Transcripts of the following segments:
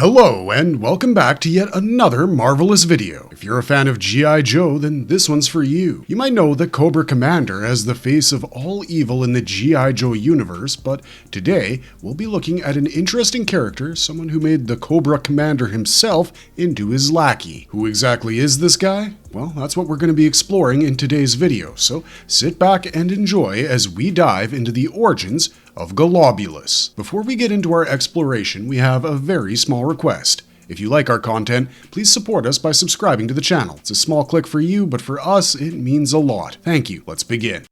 Hello and welcome back to yet another marvelous video. If you're a fan of G.I. Joe, then this one's for you. You might know the Cobra Commander as the face of all evil in the G.I. Joe universe, but today we'll be looking at an interesting character, someone who made the Cobra Commander himself into his lackey. Who exactly is this guy? Well, that's what we're going to be exploring in today's video, so sit back and enjoy as we dive into the origins of Golobulus. Before we get into our exploration, we have a very small request. If you like our content, please support us by subscribing to the channel. It's a small click for you, but for us, it means a lot. Thank you. Let's begin.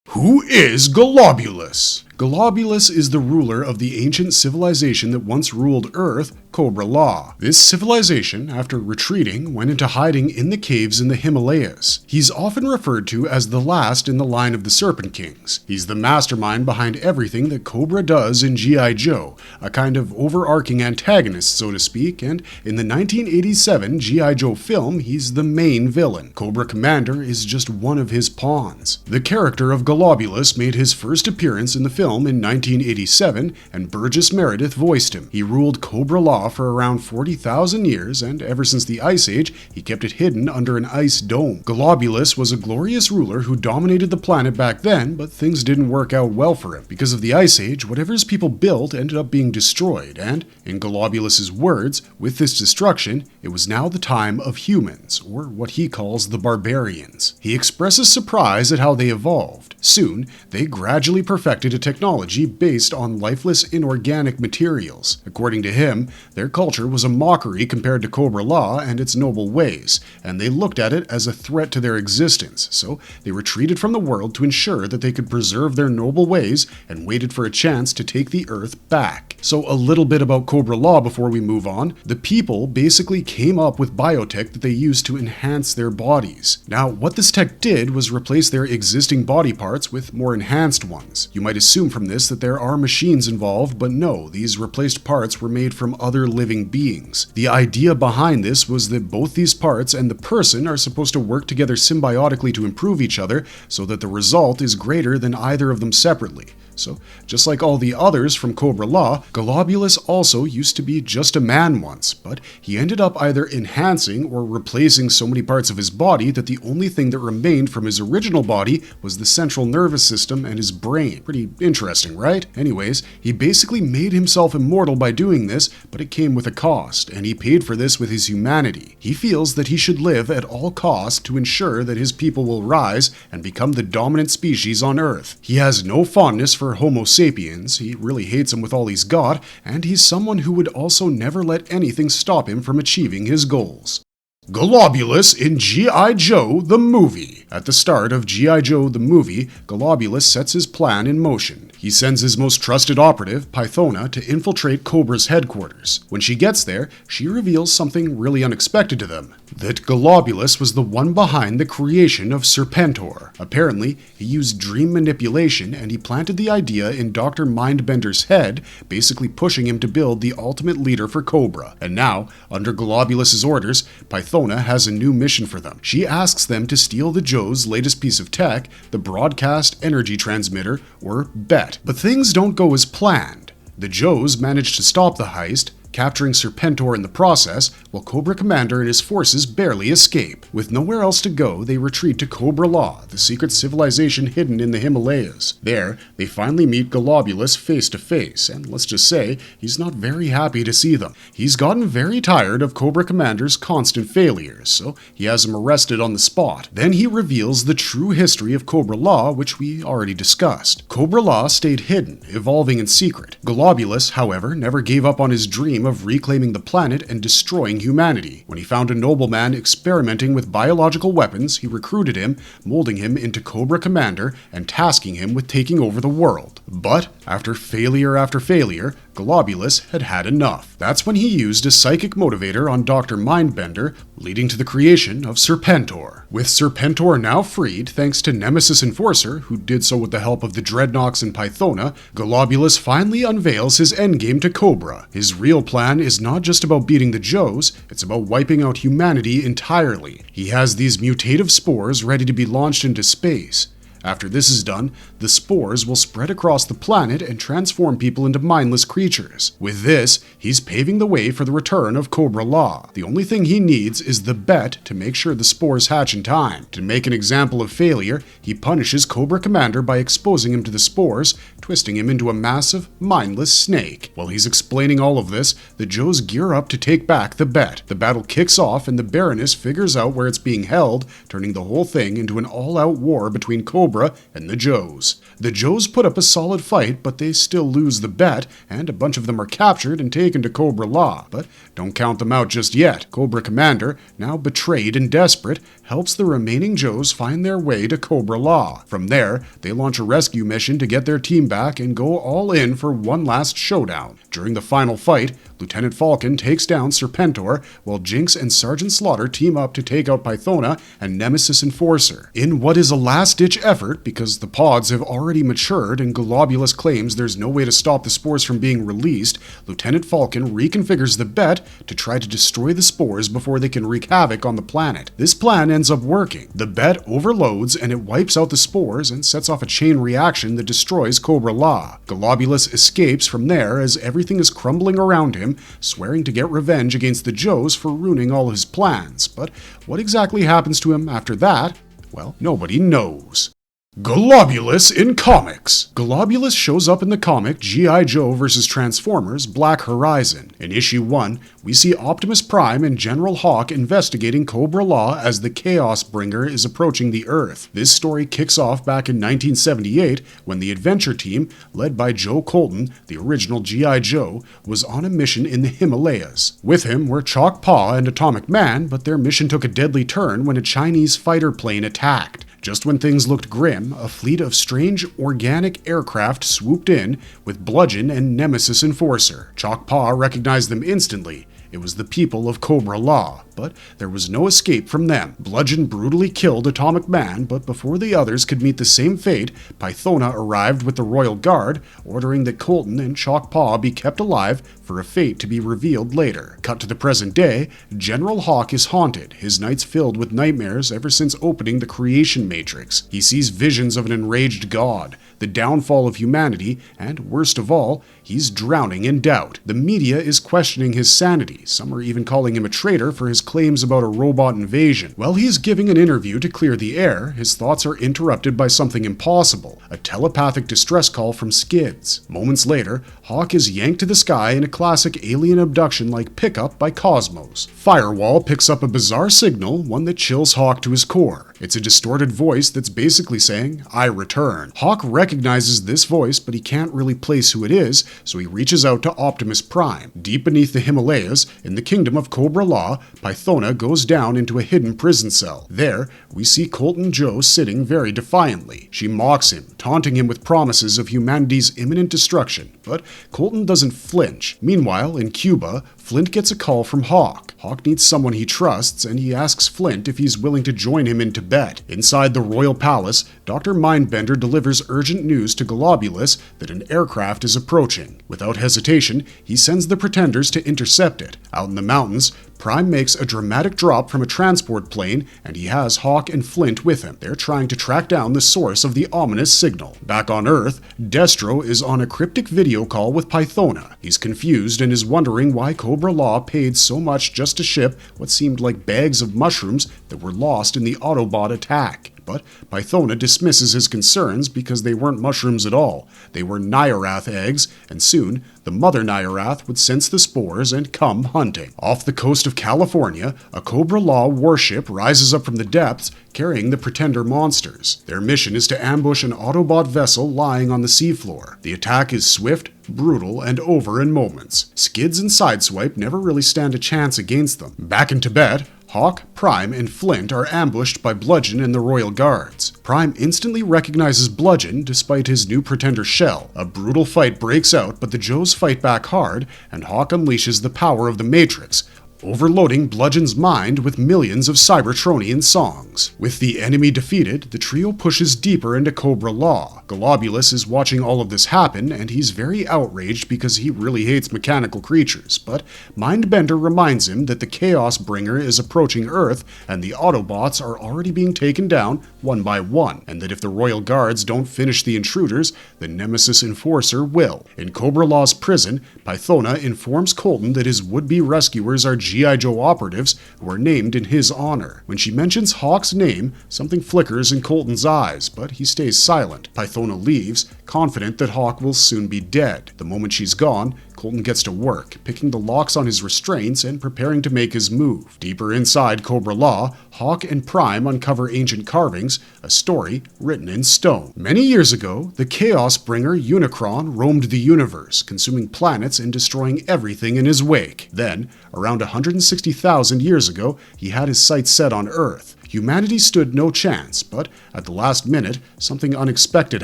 Who is Golobulus? Golobulus is the ruler of the ancient civilization that once ruled Earth, Cobra-La. This civilization, after retreating, went into hiding in the caves in the Himalayas. He's often referred to as the last in the line of the Serpent Kings. He's the mastermind behind everything that Cobra does in G.I. Joe, a kind of overarching antagonist, so to speak, and in the 1987 G.I. Joe film, he's the main villain. Cobra Commander is just one of his pawns. The character of Golobulus made his first appearance in the film in 1987, and Burgess Meredith voiced him. He ruled Cobra-La for around 40,000 years, and ever since the Ice Age, he kept it hidden under an ice dome. Golobulus was a glorious ruler who dominated the planet back then, but things didn't work out well for him. Because of the Ice Age, whatever his people built ended up being destroyed, and, in Golobulus's words, with this destruction, it was now the time of humans, or what he calls the barbarians. He expresses surprise at how they evolved. Soon, they gradually perfected a technology based on lifeless inorganic materials. According to him, their culture was a mockery compared to Cobra-La and its noble ways, and they looked at it as a threat to their existence, so they retreated from the world to ensure that they could preserve their noble ways and waited for a chance to take the Earth back. So a little bit about Cobra-La before we move on. The people basically came up with biotech that they used to enhance their bodies. Now, what this tech did was replace their existing body parts with more enhanced ones. You might assume from this that there are machines involved, but no, these replaced parts were made from other living beings. The idea behind this was that both these parts and the person are supposed to work together symbiotically to improve each other so that the result is greater than either of them separately. So, just like all the others from Cobra-La, Golobulus also used to be just a man once, but he ended up either enhancing or replacing so many parts of his body that the only thing that remained from his original body was the central nervous system and his brain. Pretty interesting, right? Anyways, he basically made himself immortal by doing this, but it came with a cost, and he paid for this with his humanity. He feels that he should live at all costs to ensure that his people will rise and become the dominant species on Earth. He has no fondness for Homo sapiens, he really hates him with all he's got, and he's someone who would also never let anything stop him from achieving his goals. Golobulus in G.I. Joe the movie. At the start of G.I. Joe the movie, Golobulus sets his plan in motion. He sends his most trusted operative, Pythona, to infiltrate Cobra's headquarters. When she gets there, she reveals something really unexpected to them. That Golobulus was the one behind the creation of Serpentor. Apparently, he used dream manipulation and he planted the idea in Dr. Mindbender's head, basically pushing him to build the ultimate leader for Cobra. And now, under Golobulus's orders, Pythona has a new mission for them. She asks them to steal the Joe's latest piece of tech, the Broadcast Energy Transmitter, or BET. But things don't go as planned. The Joes manage to stop the heist, capturing Serpentor in the process, while Cobra Commander and his forces barely escape. With nowhere else to go, they retreat to Cobra-La, the secret civilization hidden in the Himalayas. There, they finally meet Golobulus face to face, and let's just say, he's not very happy to see them. He's gotten very tired of Cobra Commander's constant failures, so he has him arrested on the spot. Then he reveals the true history of Cobra-La, which we already discussed. Cobra-La stayed hidden, evolving in secret. Golobulus, however, never gave up on his dream of reclaiming the planet and destroying humanity. When he found a nobleman experimenting with biological weapons, he recruited him, molding him into Cobra Commander and tasking him with taking over the world. But, after failure after failure, Golobulus had had enough. That's when he used a psychic motivator on Dr. Mindbender, leading to the creation of Serpentor. With Serpentor now freed, thanks to Nemesis Enforcer, who did so with the help of the Dreadnoks and Pythona, Golobulus finally unveils his endgame to Cobra. His real plan is not just about beating the Joes, it's about wiping out humanity entirely. He has these mutative spores ready to be launched into space. After this is done, the spores will spread across the planet and transform people into mindless creatures. With this, he's paving the way for the return of Cobra-La. The only thing he needs is the bet to make sure the spores hatch in time. To make an example of failure, he punishes Cobra Commander by exposing him to the spores, twisting him into a massive, mindless snake. While he's explaining all of this, the Joes gear up to take back the bet. The battle kicks off and the Baroness figures out where it's being held, turning the whole thing into an all-out war between Cobra and the Joes. The Joes put up a solid fight, but they still lose the bet, and a bunch of them are captured and taken to Cobra-La. But don't count them out just yet. Cobra Commander, now betrayed and desperate, helps the remaining Joes find their way to Cobra-La. From there, they launch a rescue mission to get their team back and go all in for one last showdown. During the final fight, Lieutenant Falcon takes down Serpentor, while Jinx and Sergeant Slaughter team up to take out Pythona and Nemesis Enforcer. In what is a last-ditch effort, because the pods have already matured and Golobulus claims there's no way to stop the spores from being released, Lieutenant Falcon reconfigures the bet to try to destroy the spores before they can wreak havoc on the planet. This plan ends up working. The bet overloads and it wipes out the spores and sets off a chain reaction that destroys Cobra-La. Golobulus escapes from there as everything is crumbling around him, swearing to get revenge against the Joes for ruining all his plans. But what exactly happens to him after that? Well, nobody knows. Golobulus in comics. Golobulus shows up in the comic G.I. Joe vs. Transformers Black Horizon. In issue 1, we see Optimus Prime and General Hawk investigating Cobra-La as the Chaos Bringer is approaching the Earth. This story kicks off back in 1978 when the adventure team, led by Joe Colton, the original G.I. Joe, was on a mission in the Himalayas. With him were Chalk Paw and Atomic Man, but their mission took a deadly turn when a Chinese fighter plane attacked. Just when things looked grim, a fleet of strange organic aircraft swooped in with Bludgeon and Nemesis Enforcer. Chalk Paw recognized them instantly. It was the people of Cobra-La, but there was no escape from them. Bludgeon brutally killed Atomic Man, but before the others could meet the same fate, Pythona arrived with the Royal Guard, ordering that Colton and Chalk Paw be kept alive for a fate to be revealed later. Cut to the present day, General Hawk is haunted, his nights filled with nightmares ever since opening the Creation Matrix. He sees visions of an enraged god, the downfall of humanity, and worst of all, he's drowning in doubt. The media is questioning his sanity. Some are even calling him a traitor for his claims about a robot invasion. While he's giving an interview to clear the air, his thoughts are interrupted by something impossible, a telepathic distress call from Skids. Moments later, Hawk is yanked to the sky in a classic alien abduction-like pickup by Cosmos. Firewall picks up a bizarre signal, one that chills Hawk to his core. It's a distorted voice that's basically saying, "I return." Hawk recognizes this voice, but he can't really place who it is, so he reaches out to Optimus Prime. Deep beneath the Himalayas, in the kingdom of Cobra-La, Pythona goes down into a hidden prison cell. There, we see Colton Joe sitting very defiantly. She mocks him, taunting him with promises of humanity's imminent destruction, but Colton doesn't flinch. Meanwhile, in Cuba, Flint gets a call from Hawk. Hawk needs someone he trusts, and he asks Flint if he's willing to join him in Tibet. Inside the royal palace, Dr. Mindbender delivers urgent news to Golobulus that an aircraft is approaching. Without hesitation, he sends the pretenders to intercept it. Out in the mountains, Prime makes a dramatic drop from a transport plane, and he has Hawk and Flint with him. They're trying to track down the source of the ominous signal. Back on Earth, Destro is on a cryptic video call with Pythona. He's confused and is wondering why Cobra-La paid so much just to ship what seemed like bags of mushrooms that were lost in the Autobot attack. But Pythona dismisses his concerns because they weren't mushrooms at all. They were Nyarath eggs, and soon the mother Nyarath would sense the spores and come hunting. Off the coast of California, a Cobra-La warship rises up from the depths carrying the Pretender monsters. Their mission is to ambush an Autobot vessel lying on the seafloor. The attack is swift, brutal, and over in moments. Skids and Sideswipe never really stand a chance against them. Back in Tibet, Hawk, Prime, and Flint are ambushed by Bludgeon and the Royal Guards. Prime instantly recognizes Bludgeon despite his new Pretender shell. A brutal fight breaks out, but the Joes fight back hard, and Hawk unleashes the power of the Matrix, overloading Bludgeon's mind with millions of Cybertronian songs. With the enemy defeated, the trio pushes deeper into Cobra-La. Golobulus is watching all of this happen, and he's very outraged because he really hates mechanical creatures, but Mindbender reminds him that the Chaos Bringer is approaching Earth, and the Autobots are already being taken down one by one, and that if the Royal Guards don't finish the intruders, the Nemesis Enforcer will. In Cobra-La's prison, Pythona informs Colton that his would-be rescuers are G.I. Joe operatives who are named in his honor. When she mentions Hawk's name, something flickers in Colton's eyes, but he stays silent. Pythona leaves, confident that Hawk will soon be dead. The moment she's gone, Colton gets to work, picking the locks on his restraints and preparing to make his move. Deeper inside Cobra-La, Hawk and Prime uncover ancient carvings, a story written in stone. Many years ago, the Chaos Bringer Unicron roamed the universe, consuming planets and destroying everything in his wake. Then, around 160,000 years ago, he had his sights set on Earth. Humanity stood no chance, but at the last minute, something unexpected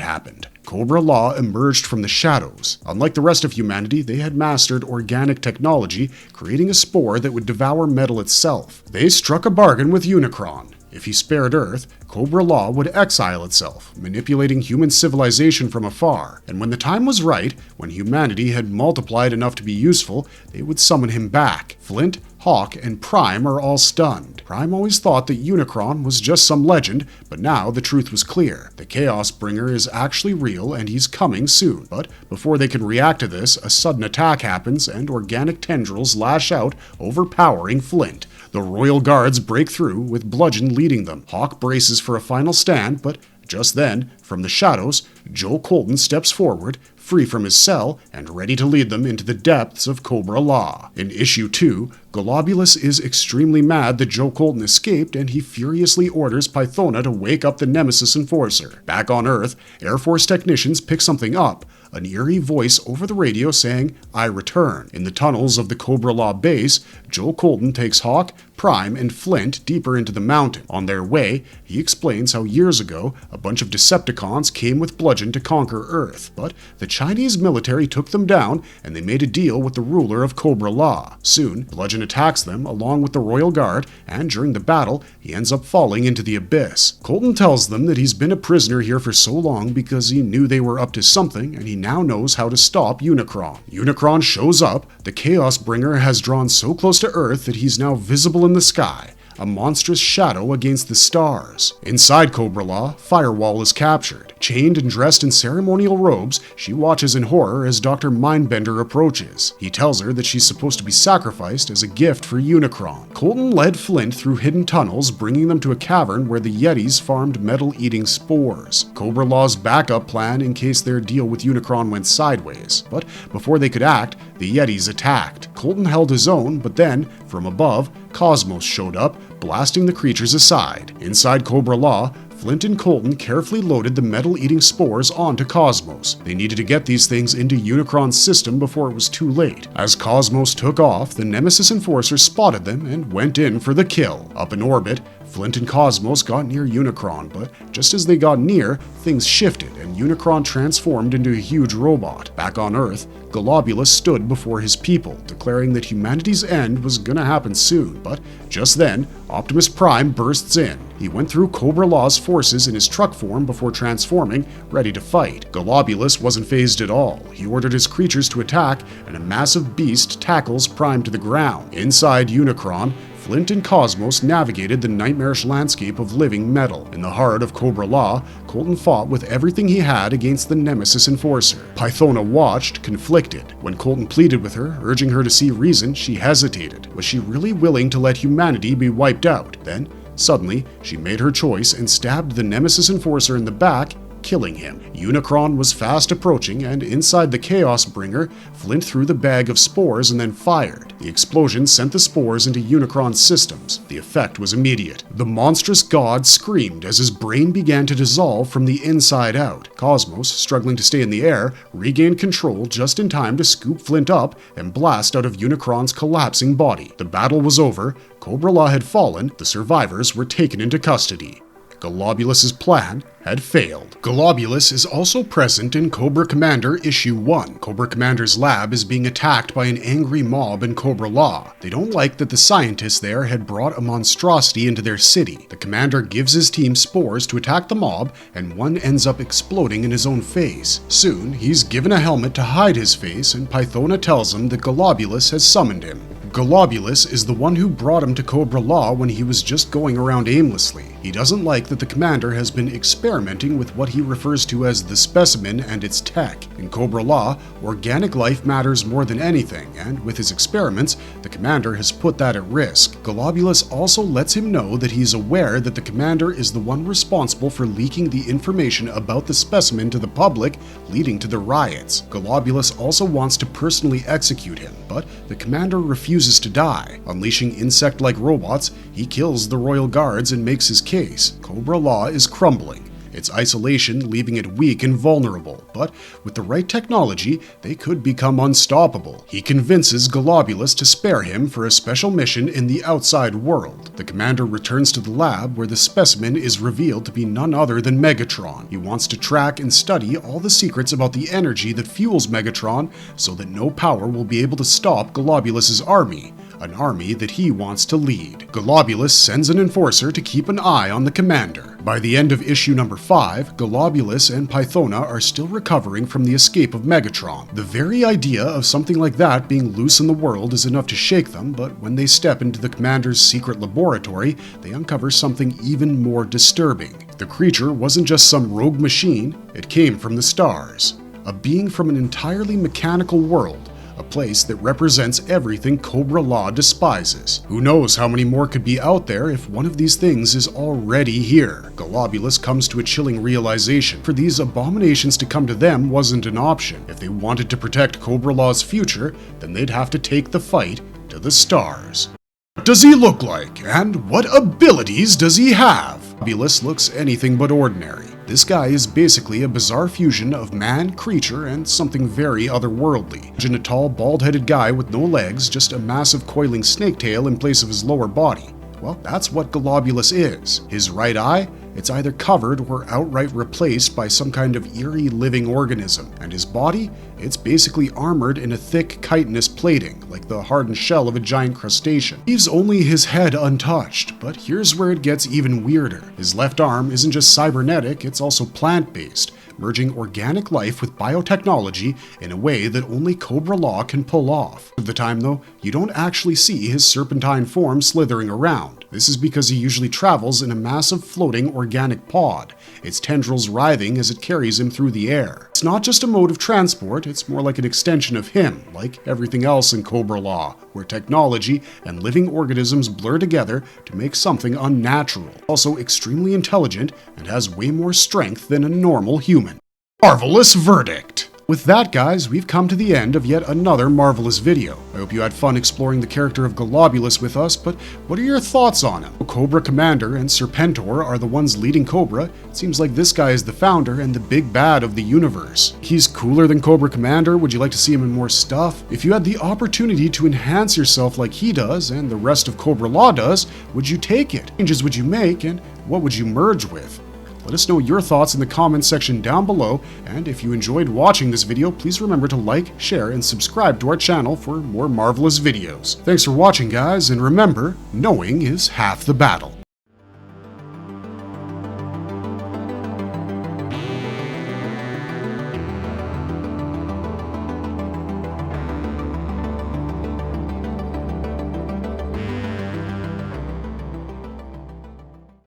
happened. Cobra-La emerged from the shadows. Unlike the rest of humanity, they had mastered organic technology, creating a spore that would devour metal itself. They struck a bargain with Unicron. If he spared Earth, Cobra-La would exile itself, manipulating human civilization from afar. And when the time was right, when humanity had multiplied enough to be useful, they would summon him back. Flint, Hawk, and Prime are all stunned. Prime always thought that Unicron was just some legend, but now the truth was clear. The Chaos Bringer is actually real, and he's coming soon. But before they can react to this, a sudden attack happens, and organic tendrils lash out, overpowering Flint. The Royal Guards break through, with Bludgeon leading them. Hawk braces for a final stand, but just then, from the shadows, Joe Colton steps forward, free from his cell, and ready to lead them into the depths of Cobra-La. In Issue 2, Golobulus is extremely mad that Joe Colton escaped, and he furiously orders Pythona to wake up the Nemesis Enforcer. Back on Earth, Air Force technicians pick something up, an eerie voice over the radio saying, "I return." In the tunnels of the Cobra-La base, Joe Colton takes Hawk, Prime, and Flint deeper into the mountain. On their way, he explains how years ago, a bunch of Decepticons came with Bludgeon to conquer Earth, but the Chinese military took them down, and they made a deal with the ruler of Cobra-La. Soon, Bludgeon attacks them along with the Royal Guard, and during the battle, he ends up falling into the abyss. Colton tells them that he's been a prisoner here for so long because he knew they were up to something, and he now knows how to stop Unicron. Unicron shows up. The Chaos Bringer has drawn so close to Earth that he's now visible in the sky, a monstrous shadow against the stars. Inside Cobra-La, Firewall is captured. Chained and dressed in ceremonial robes, she watches in horror as Dr. Mindbender approaches. He tells her that she's supposed to be sacrificed as a gift for Unicron. Colton led Flint through hidden tunnels, bringing them to a cavern where the Yetis farmed metal-eating spores. Cobra-La's backup plan in case their deal with Unicron went sideways. But before they could act, the Yetis attacked. Colton held his own, but then, from above, Cosmos showed up, blasting the creatures aside. Inside Cobra-La, Flint and Colton carefully loaded the metal-eating spores onto Cosmos. They needed to get these things into Unicron's system before it was too late. As Cosmos took off, the Nemesis Enforcer spotted them and went in for the kill. Up in orbit, Flint and Cosmos got near Unicron, but just as they got near, things shifted and Unicron transformed into a huge robot. Back on Earth, Golobulus stood before his people, declaring that humanity's end was gonna happen soon. But just then, Optimus Prime bursts in. He went through Cobra-La's forces in his truck form before transforming, ready to fight. Golobulus wasn't fazed at all. He ordered his creatures to attack, and a massive beast tackles Prime to the ground. Inside Unicron, Flint and Cosmos navigated the nightmarish landscape of living metal. In the heart of Cobra-La, Colton fought with everything he had against the Nemesis Enforcer. Pythona watched, conflicted. When Colton pleaded with her, urging her to see reason, she hesitated. Was she really willing to let humanity be wiped out? Then, suddenly, she made her choice and stabbed the Nemesis Enforcer in the back, killing him. Unicron was fast approaching, and inside the Chaos Bringer, Flint threw the bag of spores and then fired. The explosion sent the spores into Unicron's systems. The effect was immediate. The monstrous god screamed as his brain began to dissolve from the inside out. Cosmos, struggling to stay in the air, regained control just in time to scoop Flint up and blast out of Unicron's collapsing body. The battle was over. Cobra-La had fallen. The survivors were taken into custody. Golobulus's plan had failed. Golobulus is also present in Cobra Commander Issue 1. Cobra Commander's lab is being attacked by an angry mob in Cobra-La. They don't like that the scientists there had brought a monstrosity into their city. The commander gives his team spores to attack the mob, and one ends up exploding in his own face. Soon, he's given a helmet to hide his face, and Pythona tells him that Golobulus has summoned him. Golobulus is the one who brought him to Cobra-La when he was just going around aimlessly. He doesn't like that the commander has been experimenting with what he refers to as the specimen and its tech. In Cobra-La, organic life matters more than anything, and with his experiments, the commander has put that at risk. Golobulus also lets him know that he's aware that the commander is the one responsible for leaking the information about the specimen to the public, leading to the riots. Golobulus also wants to personally execute him, but the commander refuses to die. Unleashing insect-like robots, he kills the royal guards and makes his case. Cobra-La is crumbling, its isolation leaving it weak and vulnerable, but with the right technology, they could become unstoppable. He convinces Golobulus to spare him for a special mission in the outside world. The commander returns to the lab where the specimen is revealed to be none other than Megatron. He wants to track and study all the secrets about the energy that fuels Megatron so that no power will be able to stop Golobulus's army. An army that he wants to lead. Golobulus sends an enforcer to keep an eye on the commander. By the end of issue number 5, Golobulus and Pythona are still recovering from the escape of Megatron. The very idea of something like that being loose in the world is enough to shake them, but when they step into the commander's secret laboratory, they uncover something even more disturbing. The creature wasn't just some rogue machine, it came from the stars. A being from an entirely mechanical world. A place that represents everything Cobra-La despises. Who knows how many more could be out there if one of these things is already here? Golobulus comes to a chilling realization. For these abominations to come to them wasn't an option. If they wanted to protect Cobra-La's future, then they'd have to take the fight to the stars. What does he look like? And what abilities does he have? Golobulus looks anything but ordinary. This guy is basically a bizarre fusion of man, creature, and something very otherworldly. Imagine a tall, bald-headed guy with no legs, just a massive coiling snake tail in place of his lower body. Well, that's what Golobulus is. His right eye? It's either covered or outright replaced by some kind of eerie living organism. And his body? It's basically armored in a thick chitinous plating, like the hardened shell of a giant crustacean. Leaves only his head untouched, but here's where it gets even weirder. His left arm isn't just cybernetic, it's also plant-based, merging organic life with biotechnology in a way that only Cobra-La can pull off. Most of the time though, you don't actually see his serpentine form slithering around. This is because he usually travels in a massive floating organic pod, its tendrils writhing as it carries him through the air. It's not just a mode of transport, it's more like an extension of him, like everything else in Cobra-La, where technology and living organisms blur together to make something unnatural. Also extremely intelligent and has way more strength than a normal human. Marvelous verdict! With that, guys, we've come to the end of yet another marvelous video. I hope you had fun exploring the character of Golobulus with us, but what are your thoughts on him? Cobra Commander and Serpentor are the ones leading Cobra. It seems like this guy is the founder and the big bad of the universe. He's cooler than Cobra Commander. Would you like to see him in more stuff? If you had the opportunity to enhance yourself like he does and the rest of Cobra-La does, would you take it? What changes would you make, and what would you merge with? Let us know your thoughts in the comments section down below, and if you enjoyed watching this video, please remember to like, share, and subscribe to our channel for more marvelous videos. Thanks for watching, guys, and remember, knowing is half the battle.